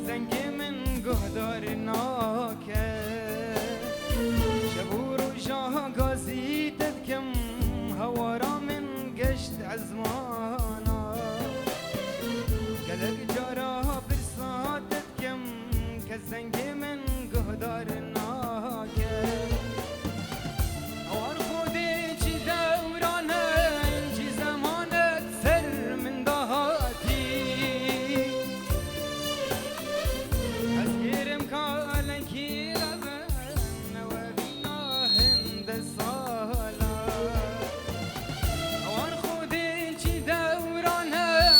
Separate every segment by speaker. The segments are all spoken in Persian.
Speaker 1: زنگ من گهدار ناکه شبور و جاه گازی تدکم هوارا من گشت عزمانا قلق جارا برسات تدکم که زنگ من گهدار ناکه هوار خودی چی دورانه چی زمانت سر من دهاتی از گیرم کالکی ربن نوابینا هند سالا هوار خودی چی دورانه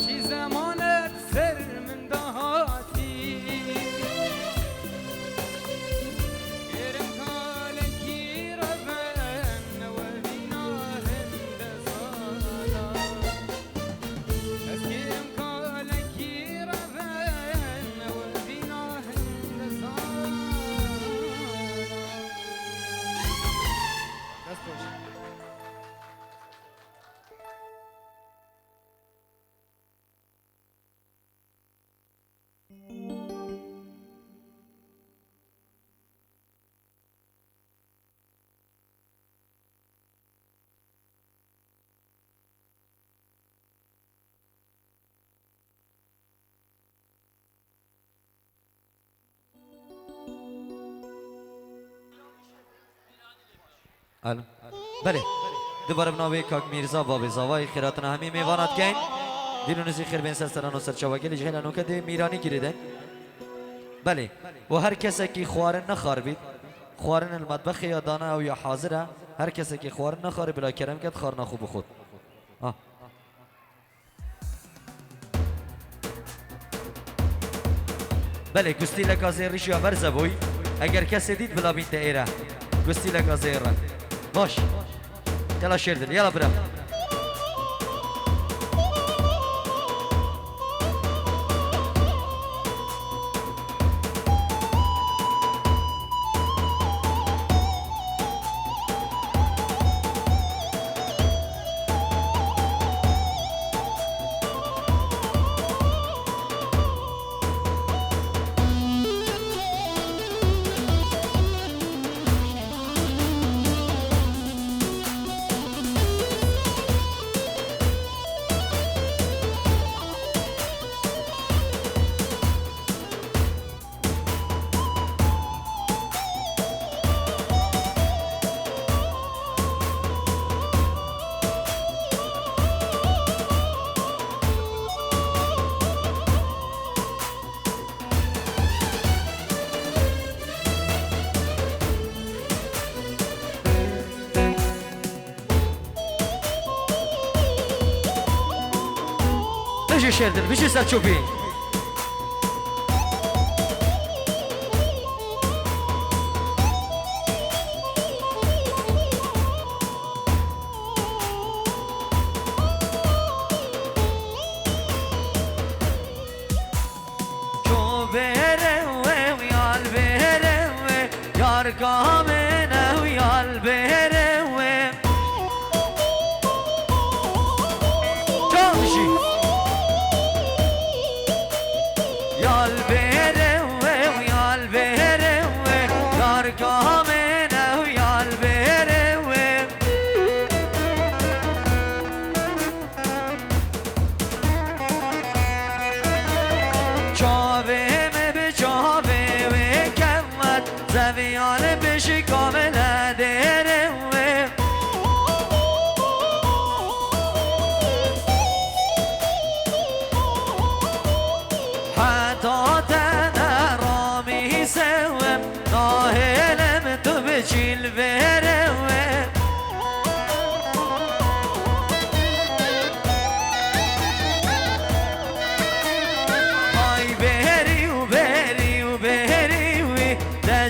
Speaker 1: چی زمانت سر من دهاتی گیرم کالکی ربن نوابینا هند سالا از گیرم کالکی ربن نوابینا هند سالا دست باش
Speaker 2: الو بله دوباره بناوی کاک میرزا باب زاوای خیراتنا همه میوانات کن دیلون زی خیر بین سرسران و سرچواگل جهل نوکه دی میرانی گیریدن بله و هر کسی که خوارن نخار بید خوارن المطبخ یا دانه او یا حاضره هر کسی که خوارن نخاره بلا کرم کد خار نخو بخود بله گستی لکازه ریش یا برزه بوی اگر کسی دید بلا بین ایره گستی لکازه را باش يلا شيردل يلا برا بيجي شيردل بيجي سالتشوفي كامنا ويا البيروي تمشي يا البيروي ويا البيروي يا كامنا ويا البيروي شابه بشابه وكمت زبيان بشي كامل ديروي حتى تنرامي سوم ناهلم تبجي البيروي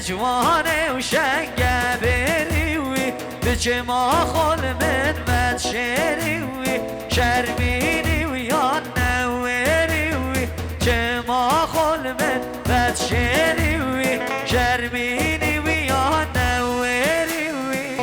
Speaker 2: جوانه و شنگه بریوی بچه ما خول من مد شریوی شرمینی و یا نوریوی چه ما خول من مد شریوی شرمینی و یا نوریوی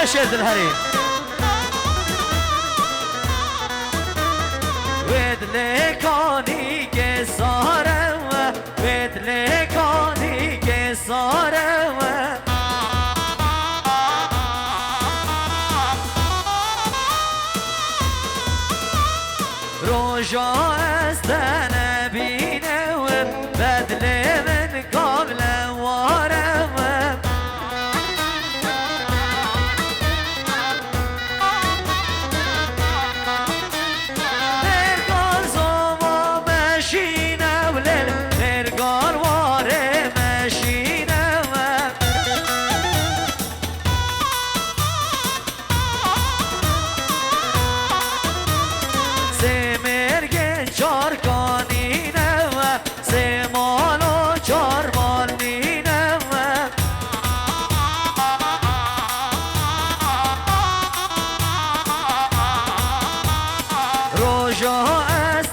Speaker 2: بلا شير الهري ودلكاني كسارة ودلكاني كسارة روجا استنى بينا وبدل من قبل ورا نرقال زما ماشينا وليل نرقال واري ماشينا سمرگن چارکانینه و سمالو چارمالینه و روژا از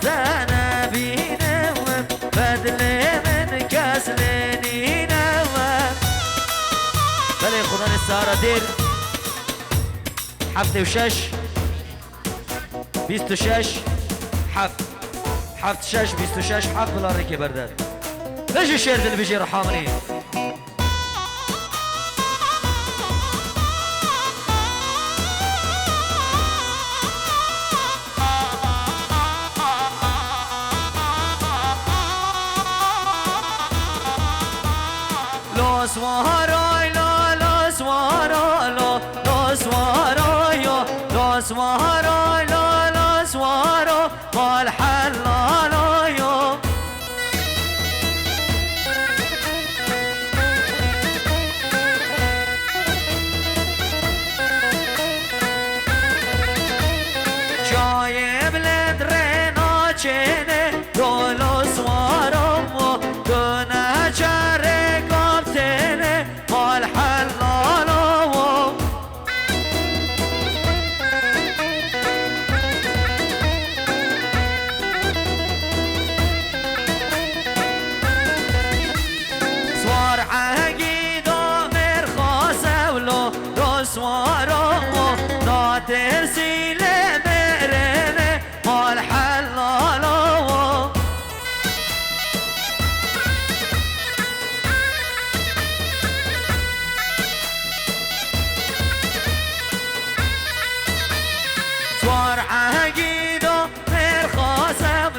Speaker 2: نبینه و بدل من کس لینینه و بله خدا نستعاره دیر 76 26 7 6 26 7 بلا ريكي برداد ليش الشير اللي بيجي رحامني Los Waharay la los Waharay la los Waharay yo los Waharay la los Waharay mal halala yo Jay bled rena chene do los Waharay gona chare kaptene mal halala سوارو لا ترسي لمرنه مال حلالو سوار عقيدو مرخصم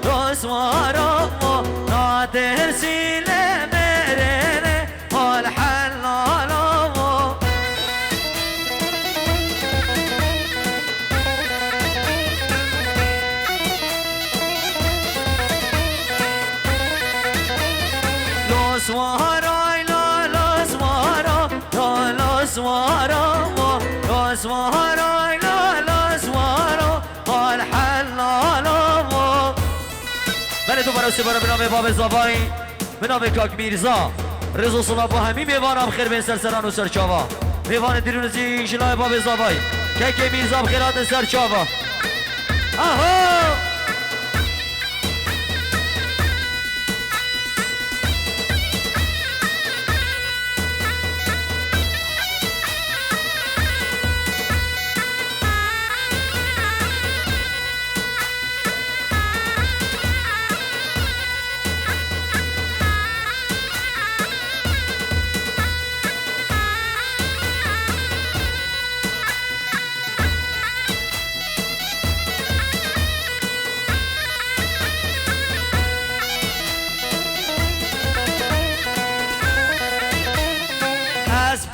Speaker 2: لو سوارو لا ترسي لمرنه مال حلالو Swarai la la swara la la swara la swarai la la swara al halala بله دوباره سه بار به نام باب زابای به نام کاک میرزا رضا صلاح با همین میوانم خیر بین سرسران و سرچاوا میوان دیرونزی شلای باب زابای که میرزا بخیرات سرچاوا آهو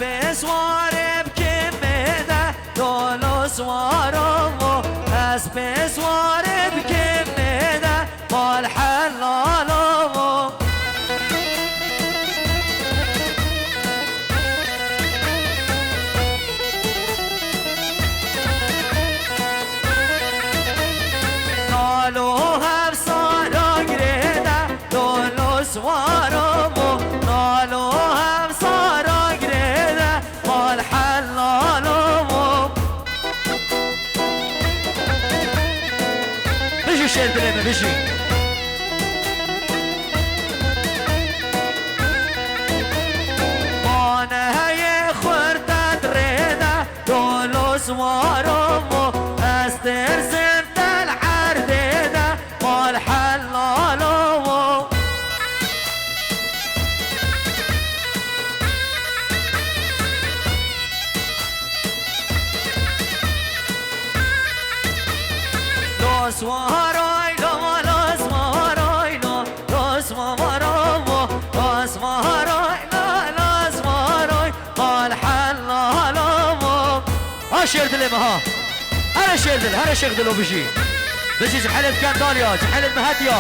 Speaker 2: بسوارم که مده دولو سوارم از بسوارم که مده مال حلالم نالو هم سارا گرده دولو سوارم نالو هم سارا مال حلالو بيجي شير دلنا بيجي مانه هي خورده دريده اسوارمو استرسم دل عردنا مال حلالمو Los maharay la los maharay la los maharomo los maharay la los maharay mal halalomo اشير دلي مها انا شير دل انا شيخ دلو بيجي بيجي حلب كان داليا حلب مهديا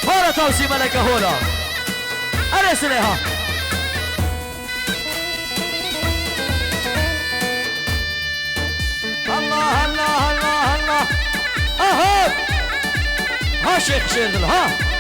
Speaker 2: هورا توسي ملكه هورا انا سليها الله الله الله الله اهو ها شيخ شيردل ها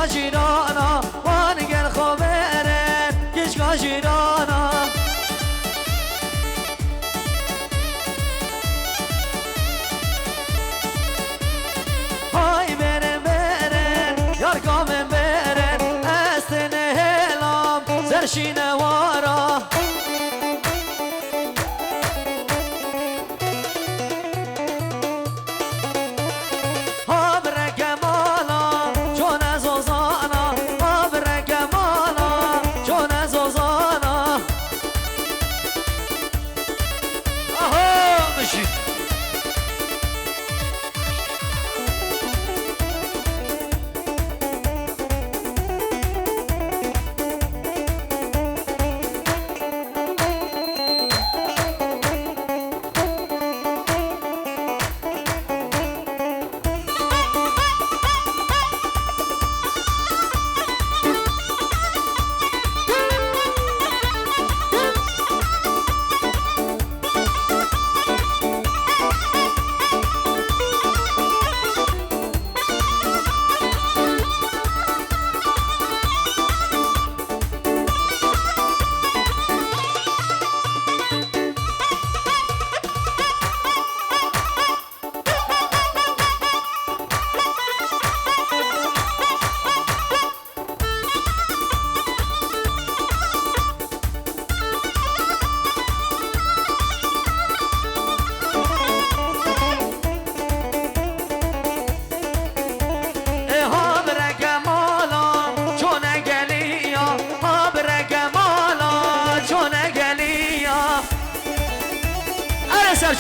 Speaker 2: جیرانا وانگر خبرن کشکا جیرانا های برن برن یار کامن برن استن هلام زرشین وارا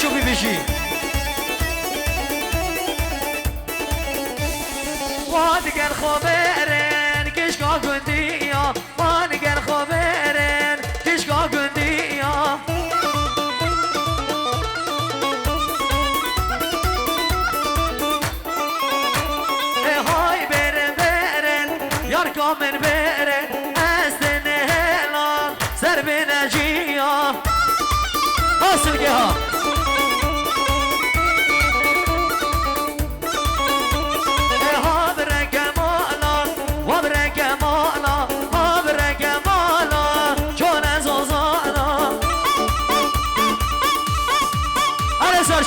Speaker 2: شوفي بيجي وانقل خبرن كشكا قندية وانقل خبرن كشكا قندية هاي برن برن ياركم من برن استن هلال سرب نجية أصلقها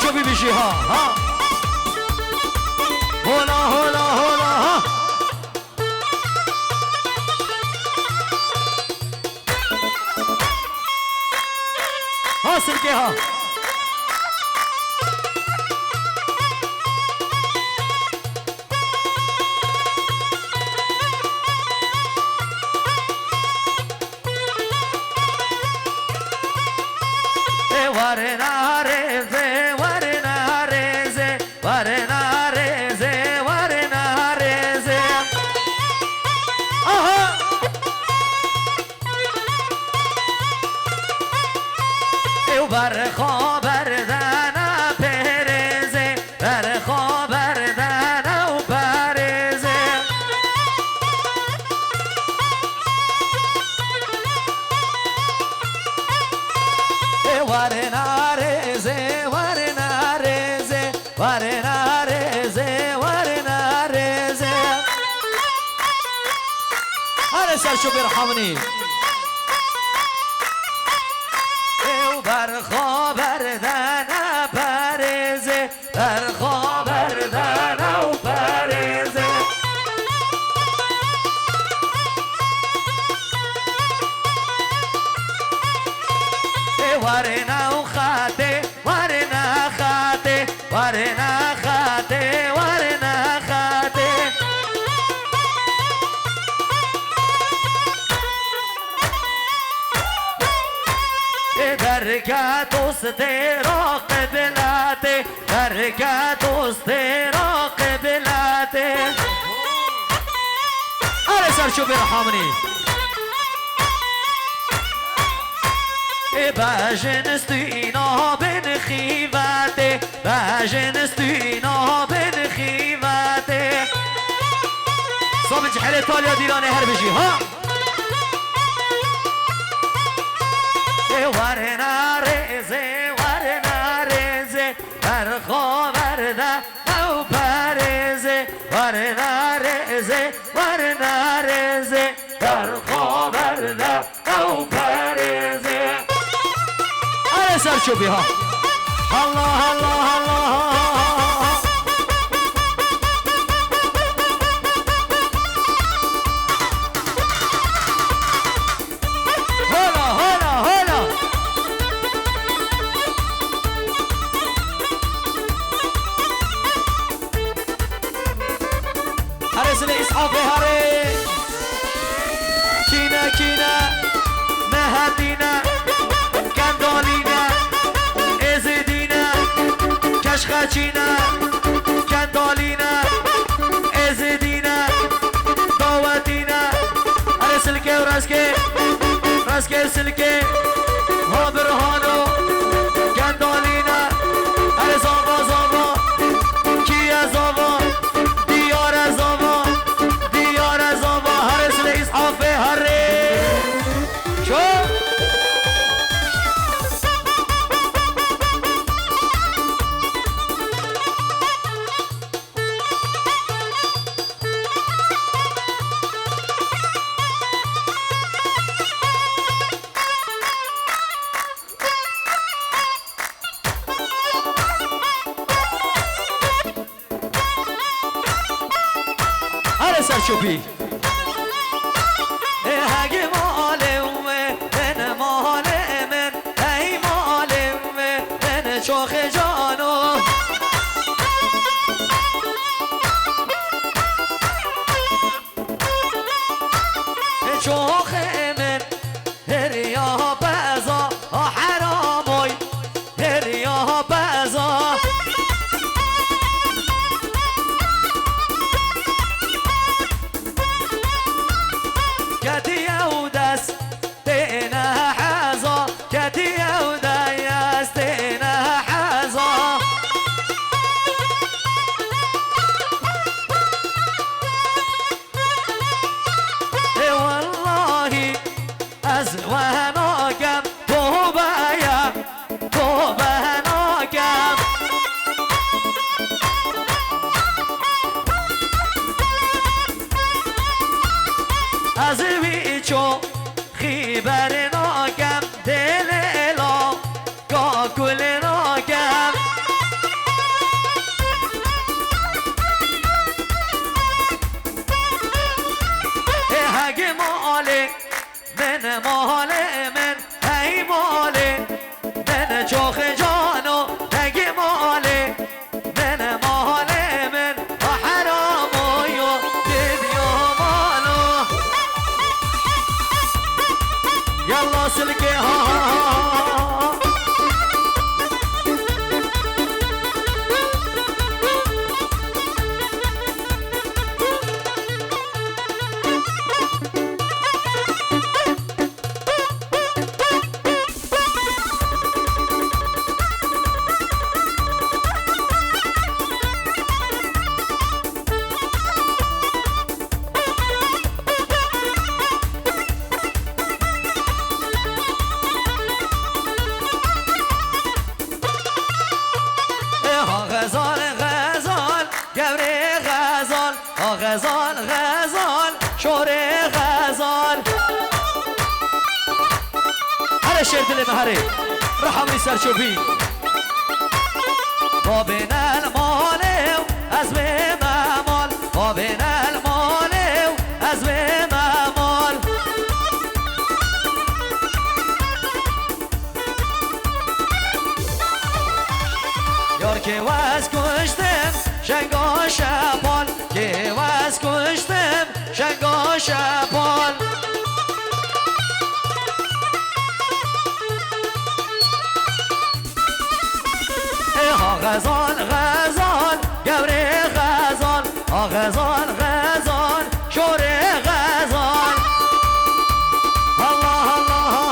Speaker 2: شوفي بيجي ها هولا هولا هولا ها سلكي ها warna reze warna reze warna reze warna reze aha برخا بردن پرزه برخا بردن و پرزه ورنارزه ورنارزه ورنارزه ورنارزه هر سرشو برحمنی برخا بردن پرزه برخا بردن و پرزه ورنه و خاته ورنه خاته ورنه خاته ورنه خاته درگاه دوست را قبلته درگاه دوست را قبلته آره سرشو برحمنی باجن استینا بن خیواته باجن استینا بن خیواته صوب جحل ایتالیا دیرانه هر بجی ها ورنا رزه ورنا رزه برخا برده او پرزه ورنا رزه ورنا رزه برخا برده او پرزه آره سرچوبی ها الله الله الله إسحاق هاري كينا كينا مهدينا كندالينا إزدينا كشخاتينا كندالينا إزدينا داوتينا أري سلكي وراسكي راسكي سلكي ها برهانو كندالينا أري زابا زابا كيا زابا ديار زابا إسحافي هري شو هري سرشوبي هاگی مالمه من مال من ای مالمه من چوخ جانو چوخ من هریا بازا حراموی هریا بازا كتي وداس تينا حازا كتي وداياس تينا حازا والله أزوانا كم توبايا توبانا كم ازویچو خیبر ناگم دل الا کاکل ناگم هگ ماله من ماله من هی ماله من چوخ جانو هگ ماله من ماله من حرامویو دیدیو مالو يلا سلكي ها غزال غزال شور غزال هره شیر دل مهره رحمنی سرچوبی بابن الماله از به ممال بابن الماله از به ممال یار که واز کشتم شنگا شپال که واز کشتم شنگا شپال غزال غزال گوره غزال غزال غزال شوره غزال الله الله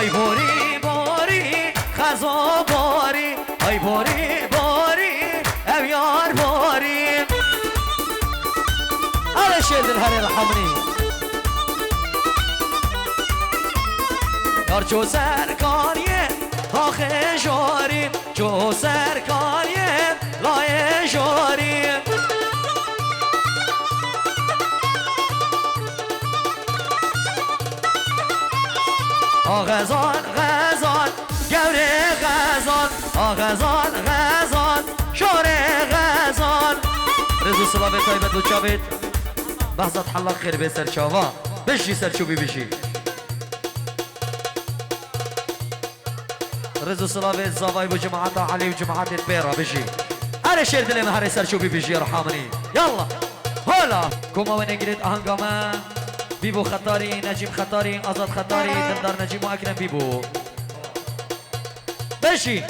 Speaker 2: ای باری باری خزا باری ای باری باری اویار باری على شیر دل هری رحمنی یار جو سرکاریه آخه جاری جو سرکاریه لای جاری غزال غزال گوره غزال غزال غزال شوره غزال رزو سلامت تایبت و چابت بحثت حلاق خیر به سرچاوا بشی سرچوبی بشی رزو سلامت زاوای و جماعت علی و جماعت بیرا بشی هر شیر دلیم هر سرچوبی بشی رحمنی یالا هلا کما و نگرید آهنگامه بیبو خطاری نجیم خطاری آزاد خطاری دلدار نجیم و اکرم بیبو بشی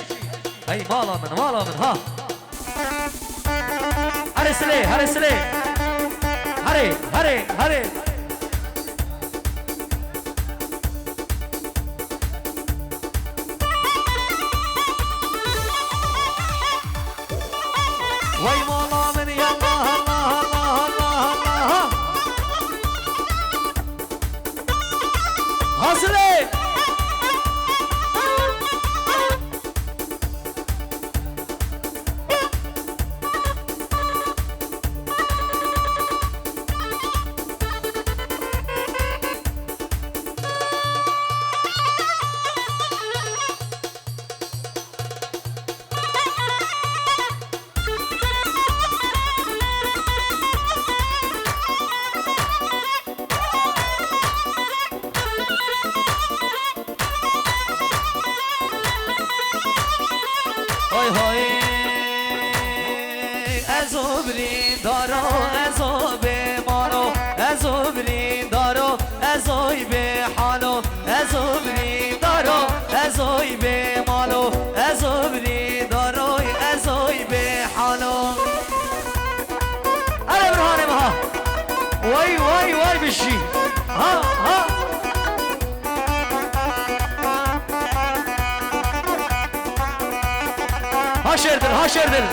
Speaker 2: ای مالا من ها هره سلی هره سلی هره هره هره وای مالا من یا الله الله الله الله الله حاصله های های ازوبرین دارو ازوب مانو ازوبرین دارو ازوی به حالو ازوبرین دارو ازوی به مالو ازوبرین دارو ازوی به حالو اره برهانم ها وای وای وای بشی ها ها ها شیر دل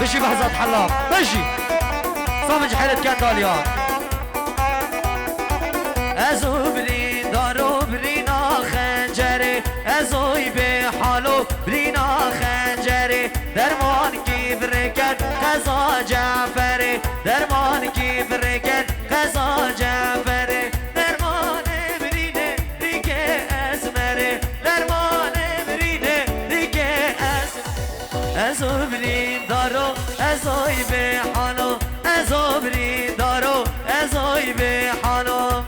Speaker 2: بشي بحزات حلاق بشي صامج حيلة كان داليان ازو برين دارو برينا خنجري ازوي بحالو برينا خنجري درمان كيف ركت قزا جعفري درمان كيف ركت قزا جعفري درمان برينه ريكي اسمري درمان برينه ريكي اسمري ازو برين دارو ازوي بحالو ازو برين دارو ازوي بحالو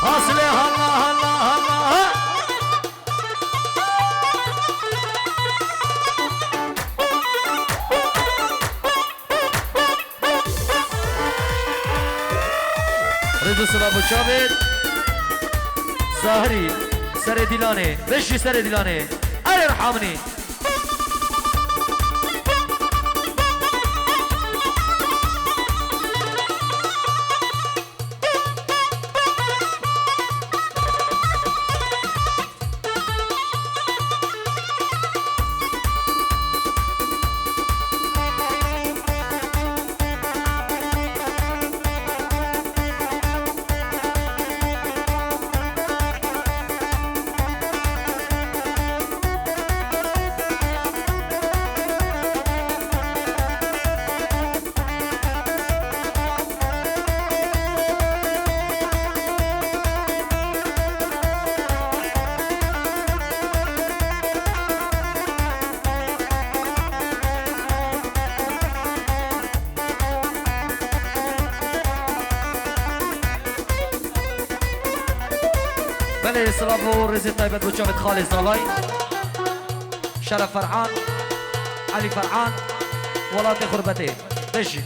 Speaker 2: حاصله الله الله رضا سلابو چابد ظاهری سر دیلانه بشی سر دیلانه ای ارحمنی بله سلام و رزق طیبت و جامد خالص زالای شرف فرحان علی فرحان ولات خربته بشی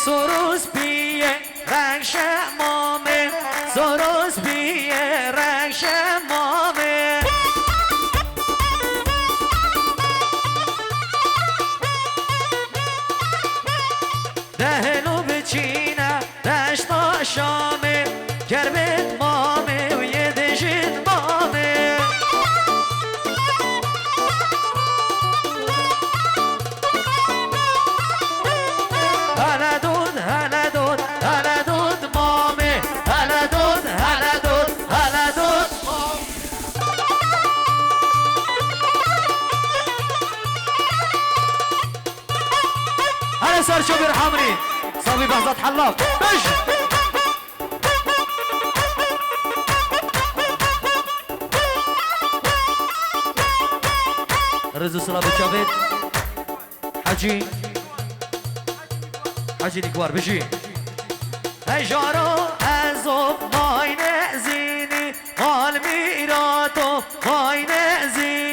Speaker 2: سروز بیه رنگ شمامه سروز بیه رنگ شمامه دهنو بچینه دشت آشامه گربت مامه و یه دشت مامه سر شو بيرحمني صبي بهزات حلاق بش رزو صلاة بتشافيت حجي نكوار بشي هاي جارو ازوف ماي نأزيني مال ميراتو ماي نأزيني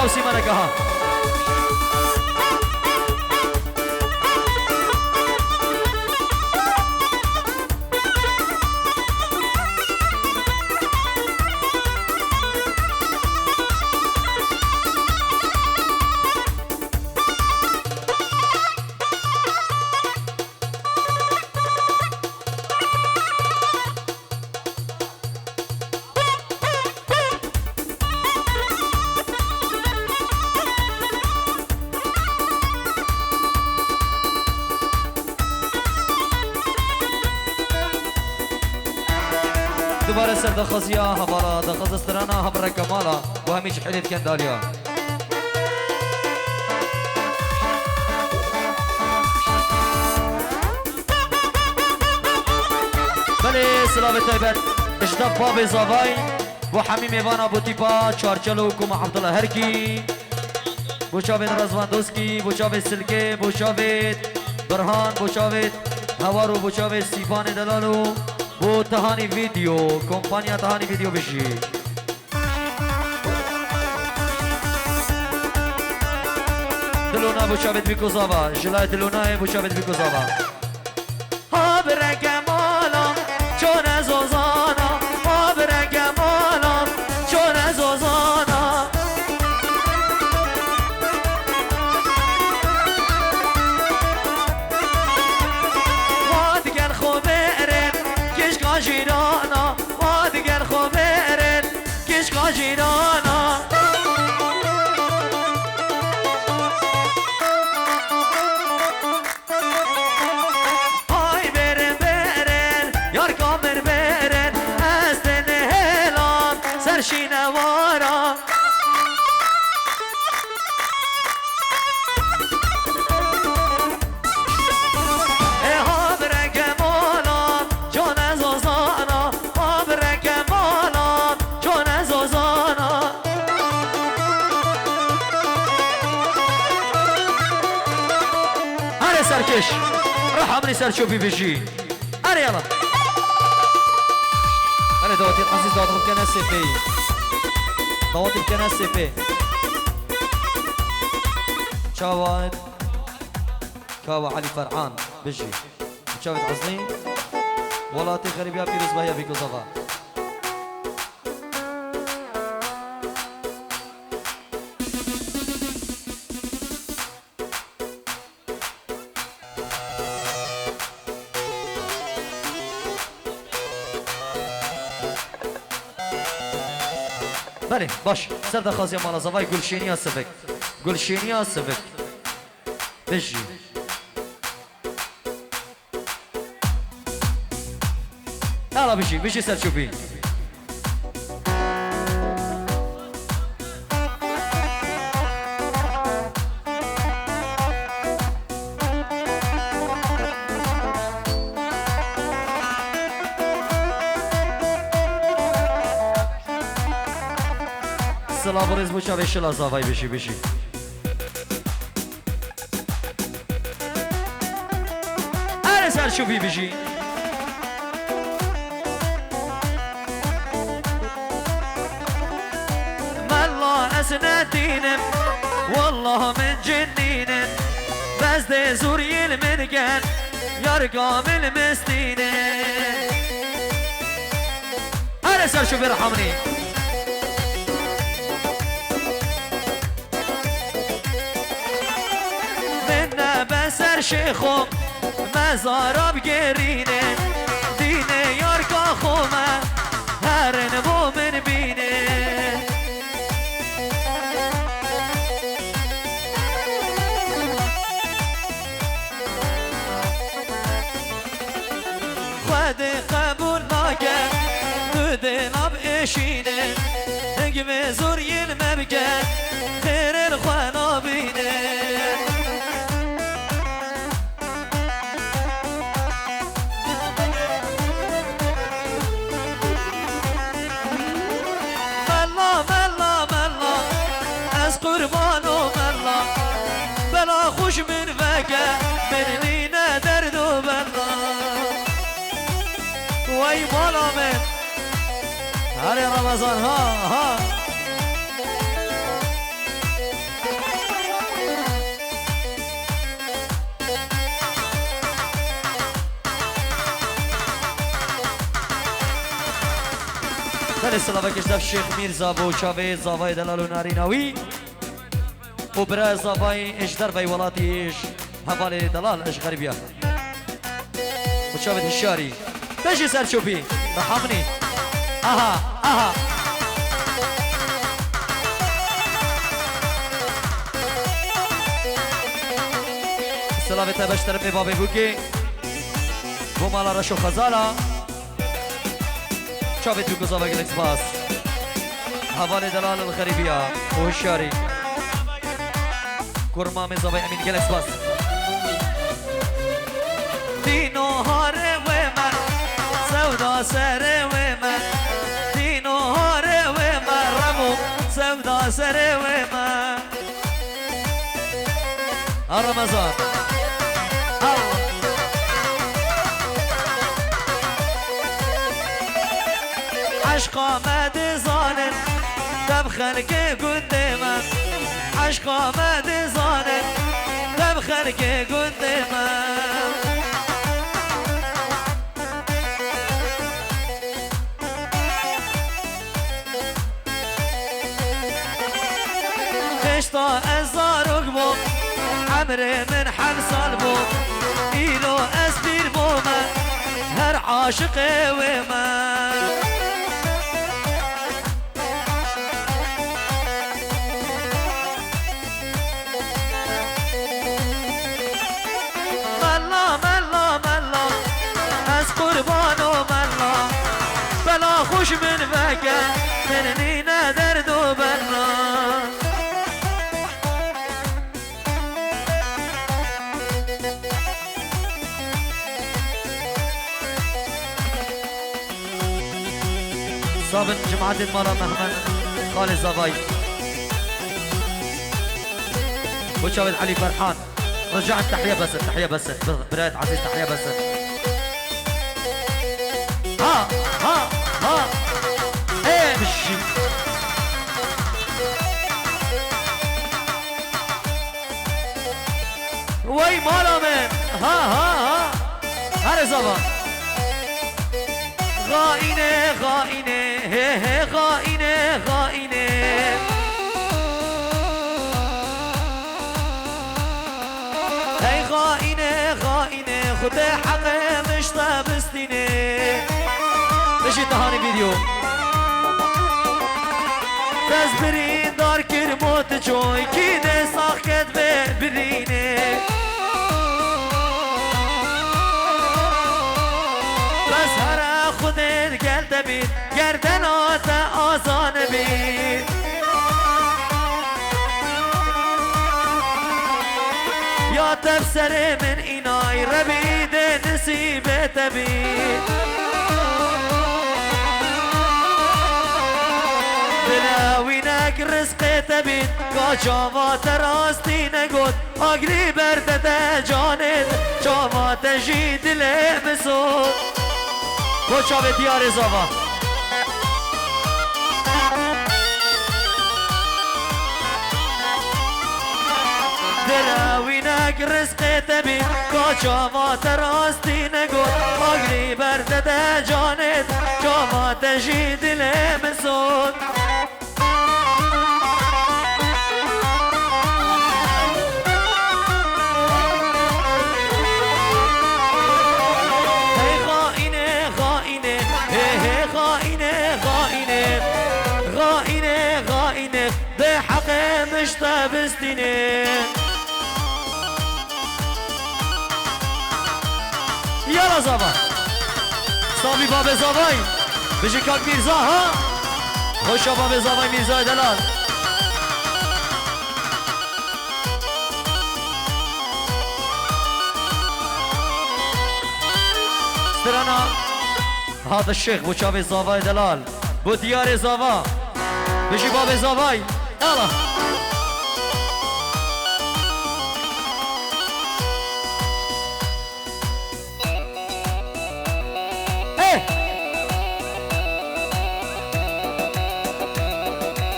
Speaker 2: توصي ما نقاها دوباره سر دخازیا هبارا دخازسترانا هبرا کمالا و همیش حلیت کندالیا بله سلام طیبت اشتاب باب زاوای و حمیم ایوان ابو تیپا چارچلو کم عبدالله هرکی بوشاوید رزواندوسکی، بوشاوید سلکه، بوشاوید برهان، بوشاوید هوارو، بوشاوید سیفان دلالو، بو تهانی ویدیو کمپانیا تهانی ویدیو بشی. دلونا بوشاوید بیکوزاوا، جلای دلونای بوشاوید بیکوزاوا. ها برگ مالام چون از اوزانا، ها برگ مالام چون از اوزانا. وادگر خوبرن کشکا جیرانا، وادگر خوبرن کشکا جیرانا. شینوارا ها برگ مالان چون از اوزانا، ها برگ مالان چون از اوزانا. هره سرکش رحمنی سرچوبی بشی هره یلا هره دواتي العزيز دوات غبكنا السيفي دواتي بكنا السيفي شاوات كاوا علي فرعان بجي شاوات عزلين ولاتي غريبيا بيروز بايا بيكو زفا بله باش سرد خازی مالا زوای گلشینی ها سفک گلشینی ها سفک بجی حالا بجی سرچوبی سلام بوچا بشی لازاوای بشی هر سرچوبی بشی ملا اسنتینم والله من جنینم بزد زوری المرگن یار کامل مستینه هر سرچوبی رحمنی بسر شیخم مزارب گرینه دینه یار کا خومه هرن بو من بینه خود قبول ناکن تو دلم اشینه نگم زور یل مبکن خیر خوانا بینه قربانو ملا بلا خوش من وگه من نینه درد و بلا وای بالا من هر رمضان ها خیلی سلام کشتف شیخ میرزا بوچاوی زاوای دلالو ناریناوی و برای زاوای اجدر بای ولاتیش حوالی دلال اش غریبیا بوچاوی هشاری بشی سرچوبی رحمنی آها سلام تبش طرف بابی بوکی و مالا رشو خزالا شافت بكو زاوية جالكس باس حوالي دلال الغريبية وهشاري كورما من زاوية أمين جالكس باس دينو هاري ومن سودا سري ومن دينو هاري ومن رمو سودا سري ومن رمضان عشق آمد زانن دب خلق قدامم عشق آمد زانن دب خلق قدامم خشتا ازارق بو عمري من حمصال بو إيلو أسبير بوما هر عاشق وما ملا ملا ملا از قربان و ملا بلا خوش من فکر منی ندرد و بلا صابن جماعة المرأة محمد خالد زباي وشاهد علي فرحان رجعت تحية بس تحية بس براية عزيز تحية بس ها ها ها ايه مشي وي مالا من ها ها ها هر زبان غائنه غائنه هي هي غائنه غائنه هي غائنه غائنه خود حق مش تابستينه بشي تهاني فيديو تزبرين دار كرموت جوي كينه ساخت برينه بس هر خودت گلده بید گردنات آزان بید یا تفسر من اینای ربید نصیبت بید دلاوینک رزقت بید که جامات راستی نگود آگری برده جانت جامات جی دله بسود کوچا به دیار زاوا دراوینک رزقت بید کوچا ما تراستی نگود آگری برده جانت جامات جی دله مسود غائنه غائنه به حق مش تابستينه يلا زبا صابي باب زباي بيجي كاك ميرزا ها خوشا باب زباي ميرزا دلال استرانا هذا الشيخ بو شافي زباي دلال بو ديار زبا بشي باب زباي يلا ايه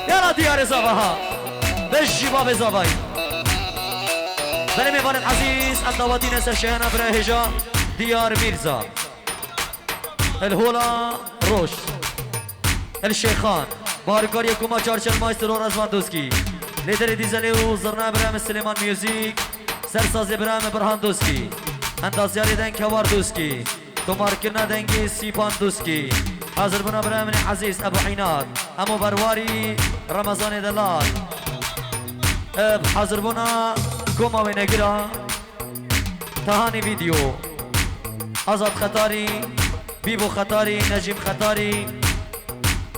Speaker 2: يلا ديار زبا ها بشي باب زباي بني ميوان العزيز الدواتين سرشينا براهجا ديار ميرزا الهولا روش الشيخان باركاري كوما چارچل مايسترو رزوان دوسكي ليدر ديزلي وزرنا برام سليمان ميوزيك سرساز برام برهان دوسكي اندازياري دن كوار دوسكي تماركرنا دنگي سيبان دوسكي حاضر بنا برام عزيز ابو حينات امو برواري رمضان دلال حاضر بنا كوما وينگرا تهاني فيديو آزاد خطاري بيبو خطاري نجيم خطاري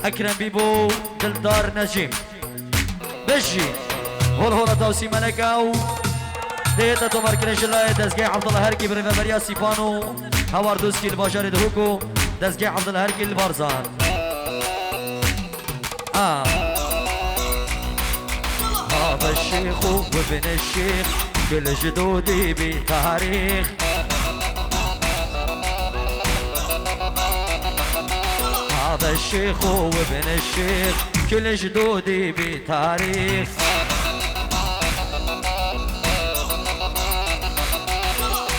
Speaker 2: اكرم بيبو دلدار نجيم بجي هول هول توسي ملكاو ديتا تمر كرنشلاي دزگي عبد الله هركي بريفريا سيبانو هوار دوسكي الباشار دهوكو دزگي عبد الله هركي البارزان بابا الشيخ وابن الشيخ كل جدودي بتاريخ. هذا الشيخ وابن الشيخ كل جدودي بتاريخ.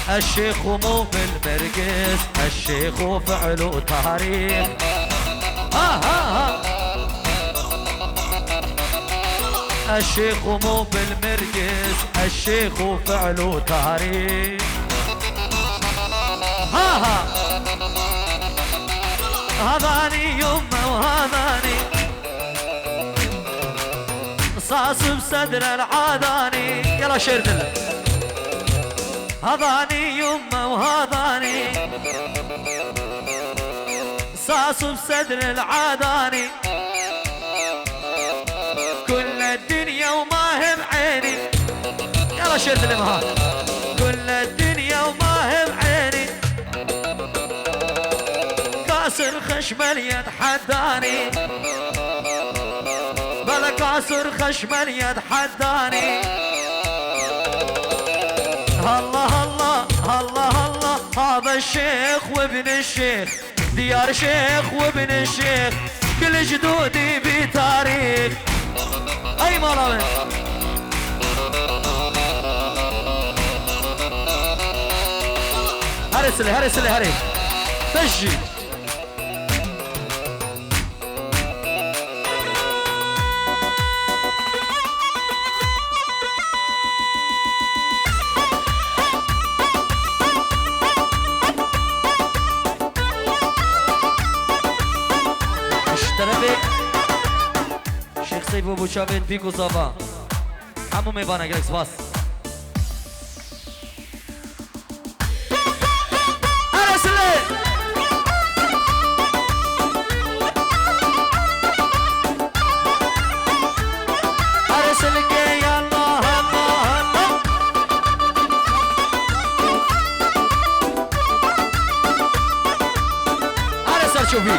Speaker 2: الشيخ مو بالمرقس، الشيخ وفعله تاريخ. الشيخ مو بالمرقس، الشيخ وفعله تاريخ. هذاني يمه وهذاني صاص بصدر العاداني. يلا شير دلك. هذاني يمه وهذاني صاص بصدر العاداني. كل الدنيا وما هم عيني. يلا شير دلك ها. كل الدنيا وما هم عيني. كاسر خشمل يتحداني. بلا كاسر خشمل يتحداني. الله الله الله الله. هذا الشيخ وابن الشيخ ديار شيخ وابن الشيخ كل جدودي بتاريخ. اي مرة هرس لي هرس لي هرس تجي. شیخ سیب و بوچاوید بیکو زاوا همو میبانه گرکس باس. ارسله ارسله که یا الله الله الله. ارسل شوفی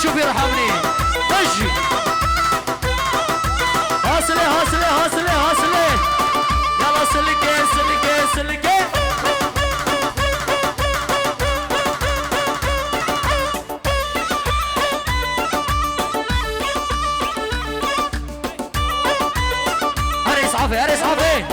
Speaker 2: شوف يرحمني اجي. هاسله هاسله هاسله هاسله. يلا سلكي سلكي سلكي. هري صحافي هري صحافي.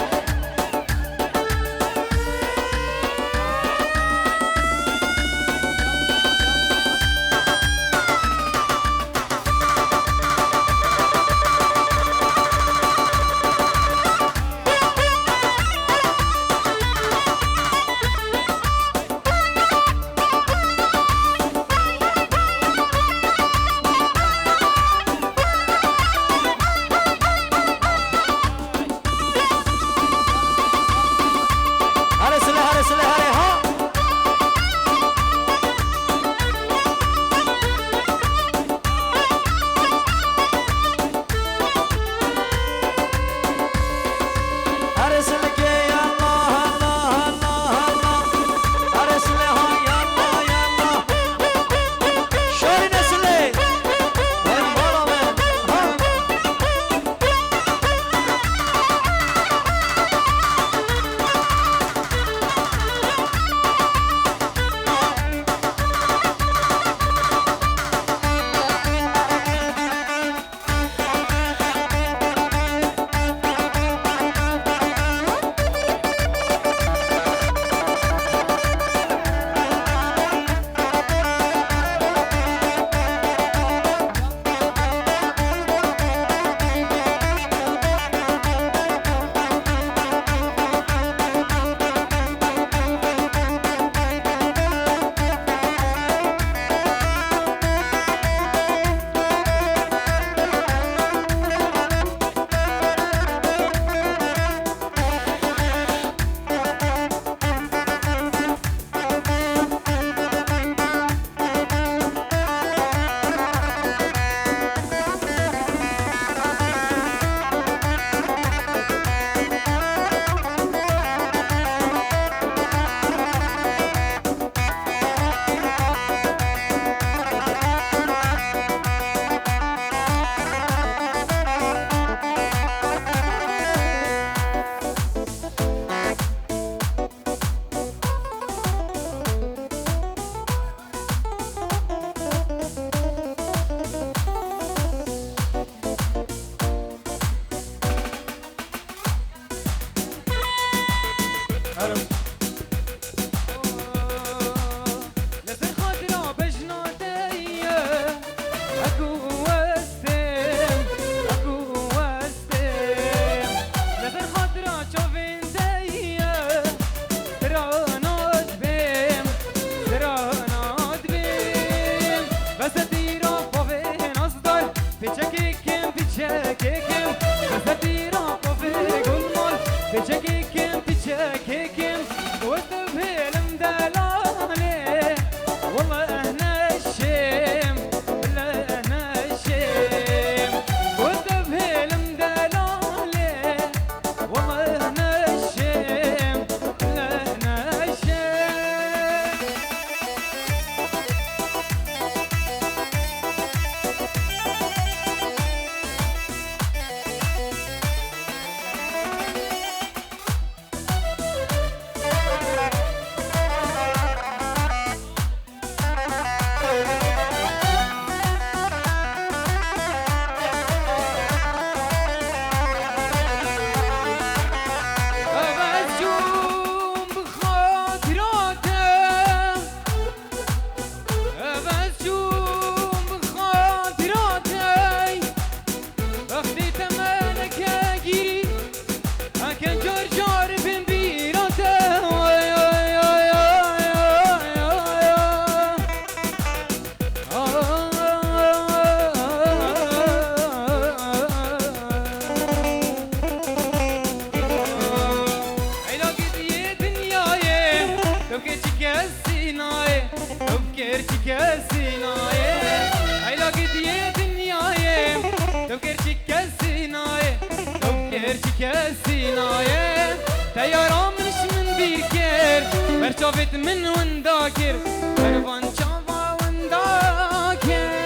Speaker 1: شافت من وين ذاكر عرفان شافا وين ذاكر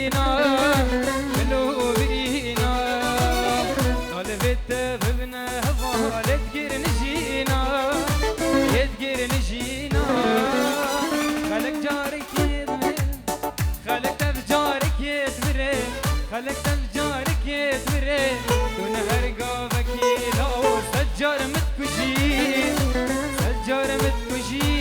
Speaker 1: جينا بلوبينا طالبت ببنا هضا لتقر نجينا يتقر نجينا خلق جارك يدمر خلق تفجارك يدمر خلق تفجارك يدمر دون هرقابك لو سجار متكشين سجار متكشين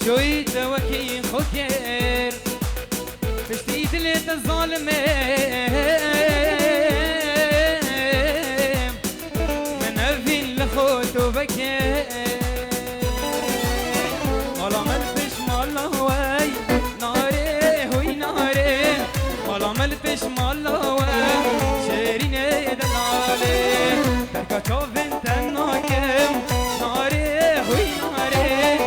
Speaker 1: شويت وكي خكر تشتيت ليت الظالمين من أفين لخوت وبكر ولا ملفش مالا هواي ناري هوي ناري ولا ملفش مالا هواي شيريني دلالي تركا شوف انت الناكم ناري هوي ناري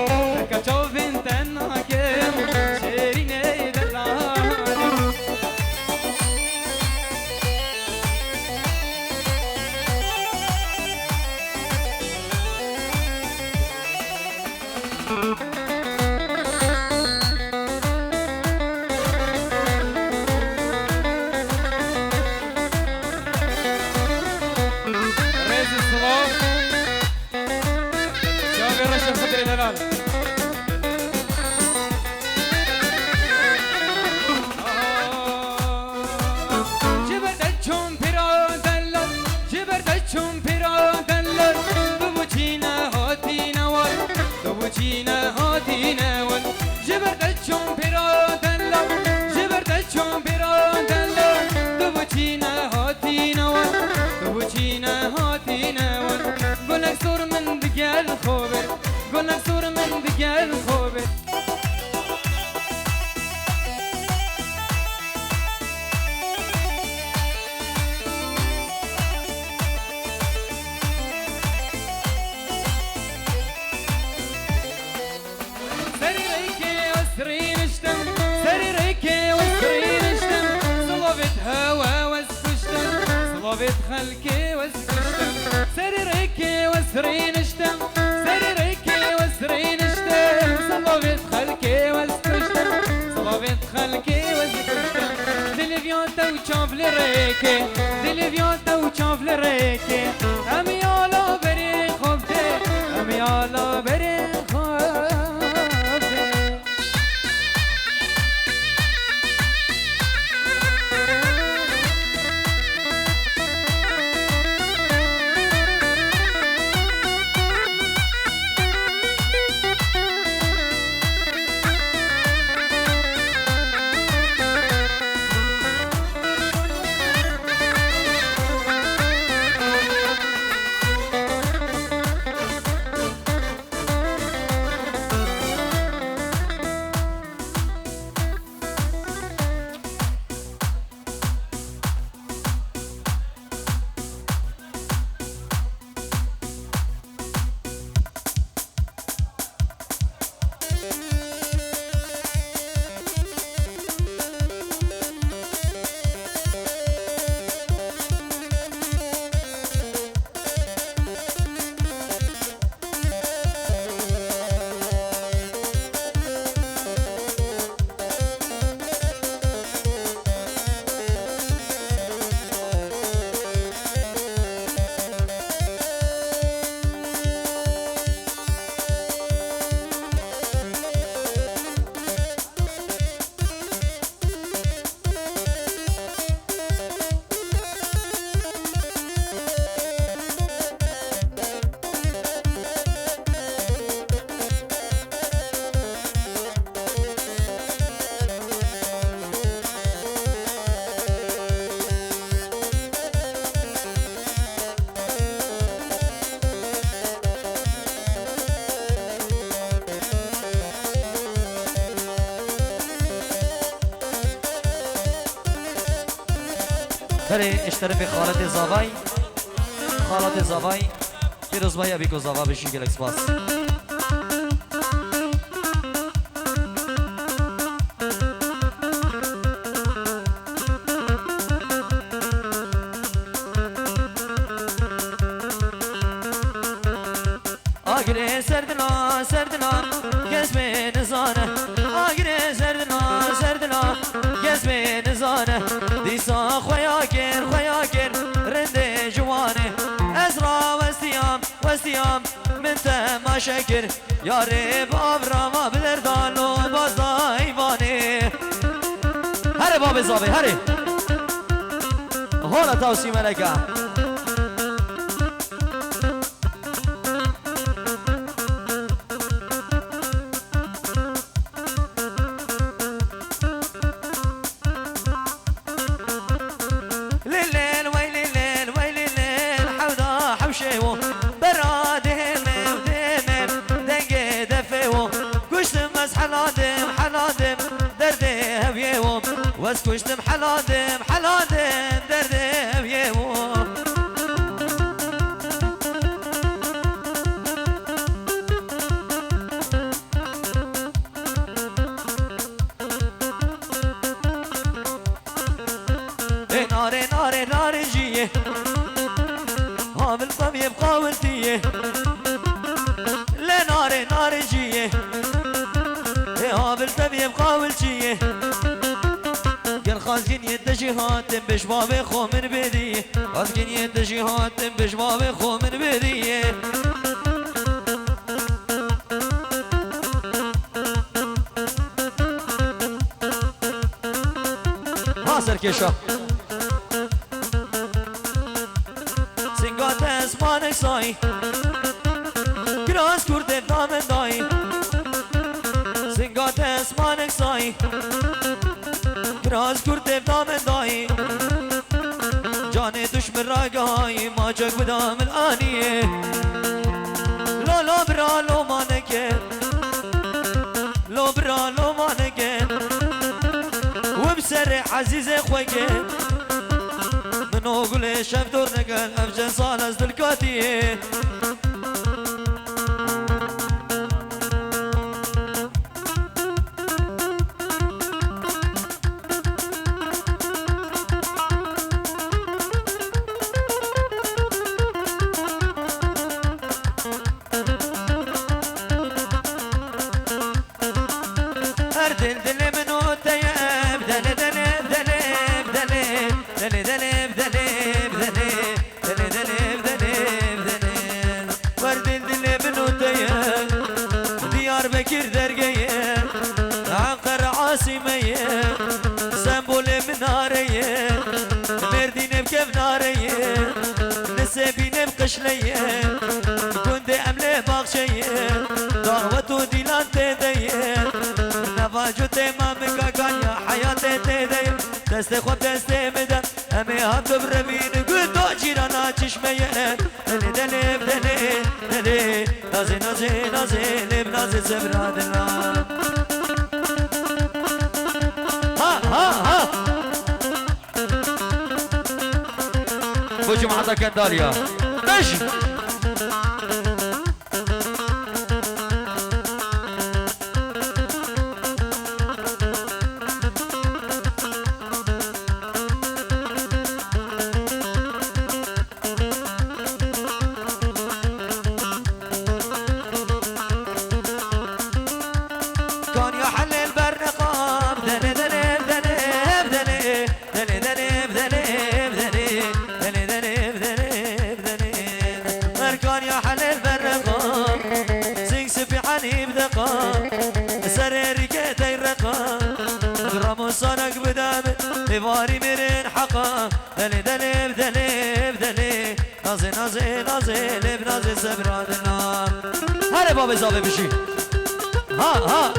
Speaker 1: تركا شوف انت الناكم شيريني دلالي رئيس الصلاة شباب الرشا خضري دلال جبردتشم پیرا دلال جبردتشم پیرا دلال دوچینا هاتی نوال دوچینا هاتی نوال جبردتشم پیرا دلال جبردتشم پیرا دلال دوچینا هاتی نوال دوچینا هاتی نوال گلک سر من دگل خوبه گلک سر من دگل خوبه صلابت خلكي واسكشتم سريريكي وسرين اشتم سريريكي وسرين اشتم صلابت خلكي واسكشتم صلابت خلكي واسكشتم دلفيون تو شاف لريكي دلفيون تو شاف لريكي امي يالا بري خوبتي امي يالا بري خوبتي
Speaker 2: بله اشترف خالد زاوای خالد زاوای پیروز بایی ابی کو زاوا بشی گلکس باس آگره سردنا سردنا گزمه نزانه آگره سردنا سردنا گزمه نزانه دیسا خویا گر رنده جوانه ازرا وستیام من تماشا کر یاره بابراما بلردانو بازا ایوانه هره باب زابه هره هولا تاوسی ملکه بس كشتم حلادم دردم يوم نار جيه هامل طم يبقى ولتيه لا نار جيه هامل طم يبقى ولتيه خازگین یدشی هاتم بشباب خومن بدیه خازگین یدشی هاتم بشباب خومن بدیه ها سرکشا سنگات اسمانک سایی گراز کرده دامن دایی سنگات اسمانک سایی راز کرده دامن دایی جان دشمن راگاهی ماجک بدام الانیه لا برا لو مانکه لو برا لو مانکه وبسر عزیز خوکه منو قول شف دور نگل افجن سال از دلکاتیه قشليه كنت أملي باغشيه دعوة ديلان تديه نفاجو تمامك كان يا حياتي تديه دستي خوب دستي مدى أمي هم تبرمين قلتو جيرانا چشميه دلي دلي دلي دلي نازي نازي نازي لب نازي سبرادنا ها بجمعة كنداريا ماشي كان يحلل بالرقاب دني دني دني دني دني دني دني دني دني دني كان يحلل بالرقاب زين سفي حنيب دقام سريري كتي الرقام درامو صارك بدام لباري مرين حقا دلي دلي دلي دلي نازي نازي نازي لب نازي سبرادنا هاري بابي زابي بشي ها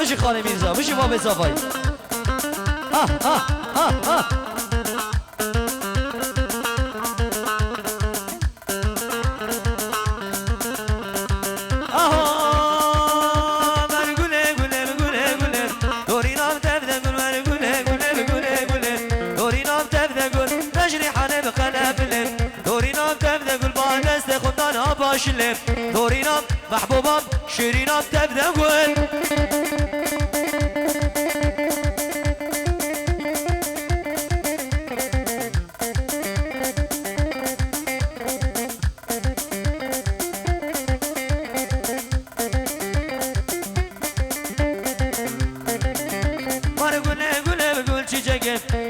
Speaker 2: بشي خالي ميرزا بشي بابي زافاي ها باش اللف دورينا محبوبة شيرينا تبدأ قول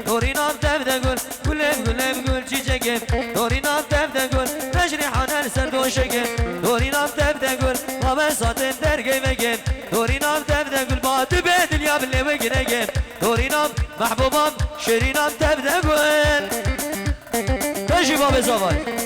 Speaker 2: دورينا تبدأ قول قول چیچگه دورينا تبدأ قول نجري حنان سردوشگه دورينا تبدأ قول ما ساتن درگه مگه دورينا تبدأ قول ما تبدل يا باللي وقنگه دورينا محبوبام شيرينا تبدأ قول تجي باب زواي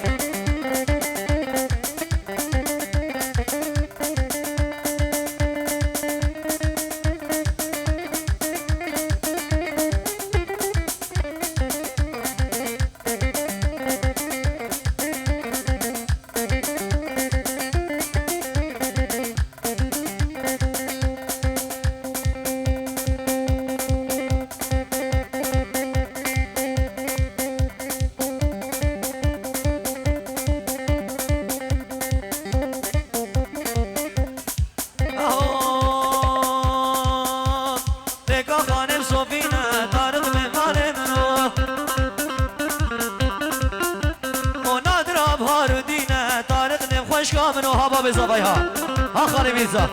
Speaker 2: ها خانم میرزا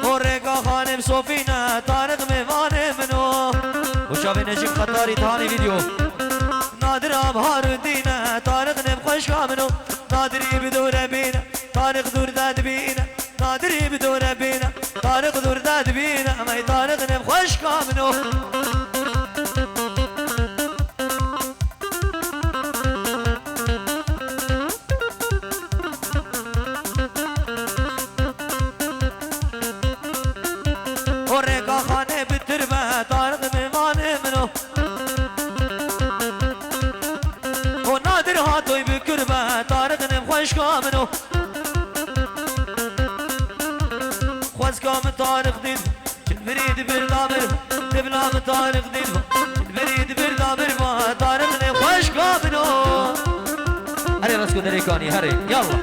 Speaker 2: ورقا خانم صوفینا طارق میوان منو وشاوی نجیب خطاری تانی ویدیو نادر آبهار دینا طارق نم خوش منو نادری بدور بینا طارق دور داد بینا نادری بدور بینا طارق دور داد بینا ما طارق نم خوش منو منو خواز کام تاریخ دید چن برید بردامر دبلام تاریخ دید چن برید بردامر ما تاریخ نیم خوش کامنو هره رسکو دریکانی هره یالله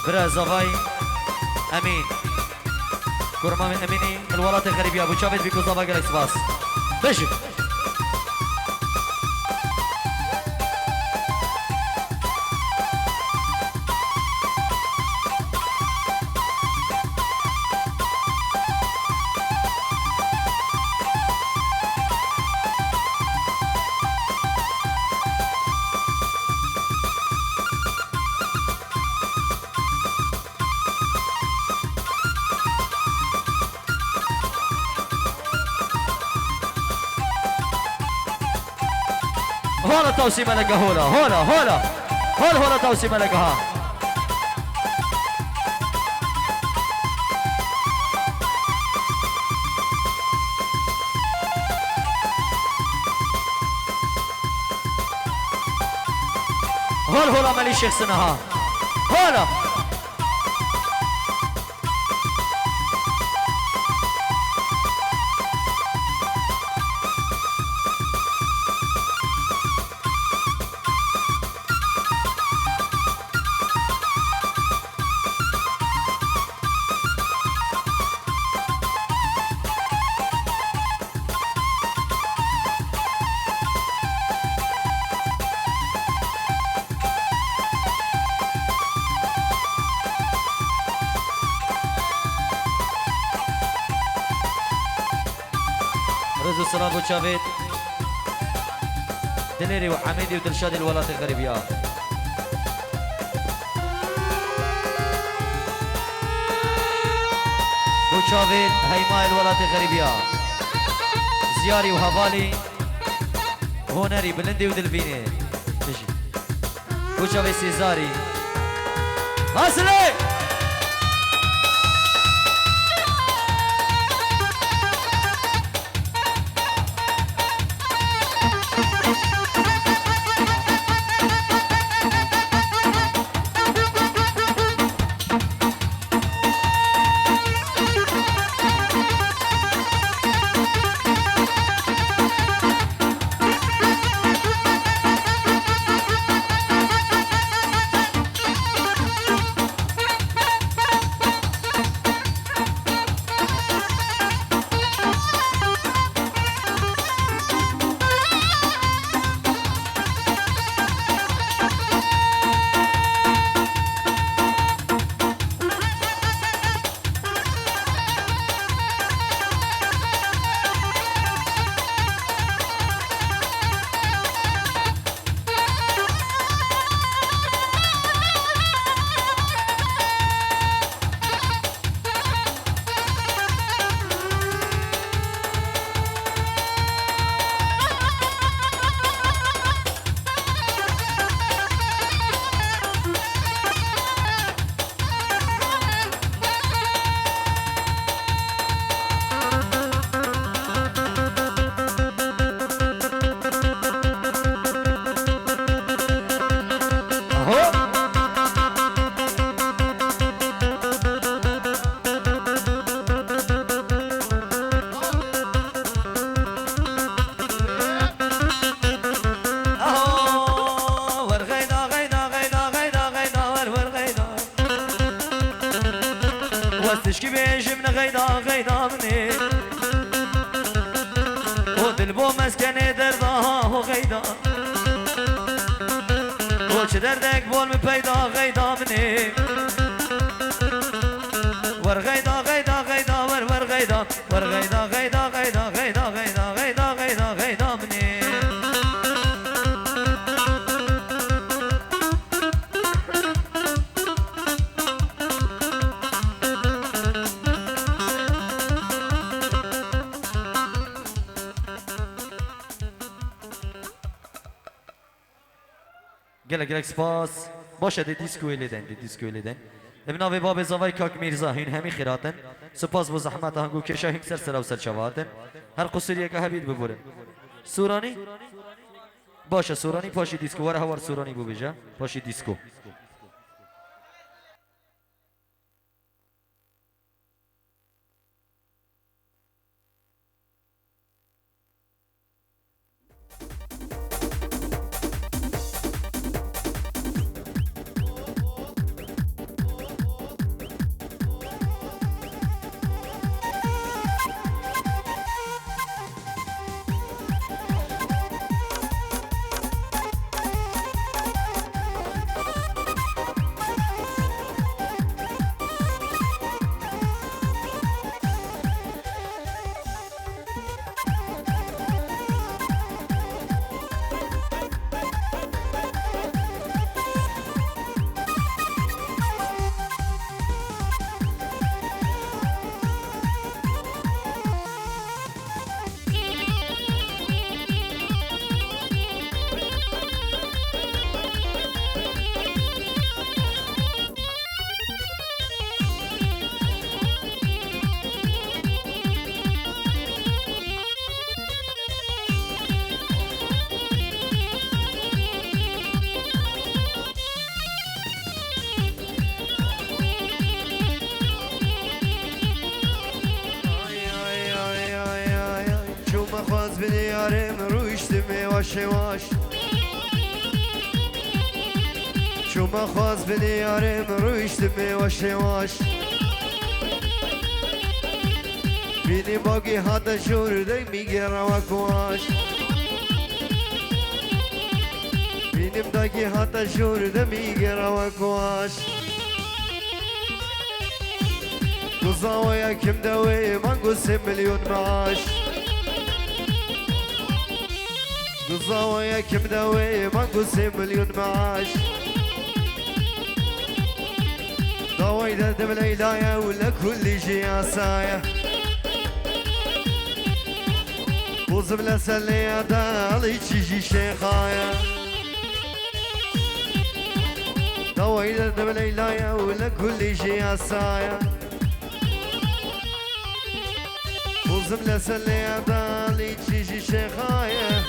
Speaker 2: برا زوای امین كرمة من أميني الولايات الغربية أبو شافت بيكو زافا جالكس باس بشو هولا توسيمة لك هولا هولا توسيمة لك ها هولا مالي شيخ سنة ها هولا رزو السلام ابو شافيت دليري وحميدي ودرشادي الولايات الغربية ابو شافيت هيماء الولايات الغربية زياري وهفالي هونري بلندي ودلفيني تجي ابو شافيت سيزاري أصلي تشكي بيجي من غيدا غيدا مني ودل بو مسكني دردها هو غيدا وش دردك بول من بيدا غيدا مني ور غيدا غيدا غيدا ور غيدا ور غيدا غيدا غيدا غيدا غيدا غيدا غيدا غيدا مني گلک سپاس باشه دی دیسکو لیدن دی دیسکو لیدن ابن آوی باب زوای کاک میرزا هین همی خیراتن سپاس بو زحمت هنگو کشا هنگ سر سر و سر چواتن هر قصریه که هبید ببوره سورانی باشه سورانی پاشی دیسکو وره هوار سورانی بو بجا پاشی دیسکو
Speaker 3: واش شو ما خواز بنيارم رويش دمي واش بيني باقي هذا شور دي ميجرا وكواش بيني باقي هذا شور دي ميجرا وكواش قصاويا كم دوي ما قسم مليون معاش قصاويا كم دوي ما قسم مليون معاش ضوي دم ليلايا ولا كل شي عصايا وزم لسلي دالي تشي شيخايا ضوي دم ليلايا ولا كل شي عصايا وزم لسلي دالي تشي شيخايا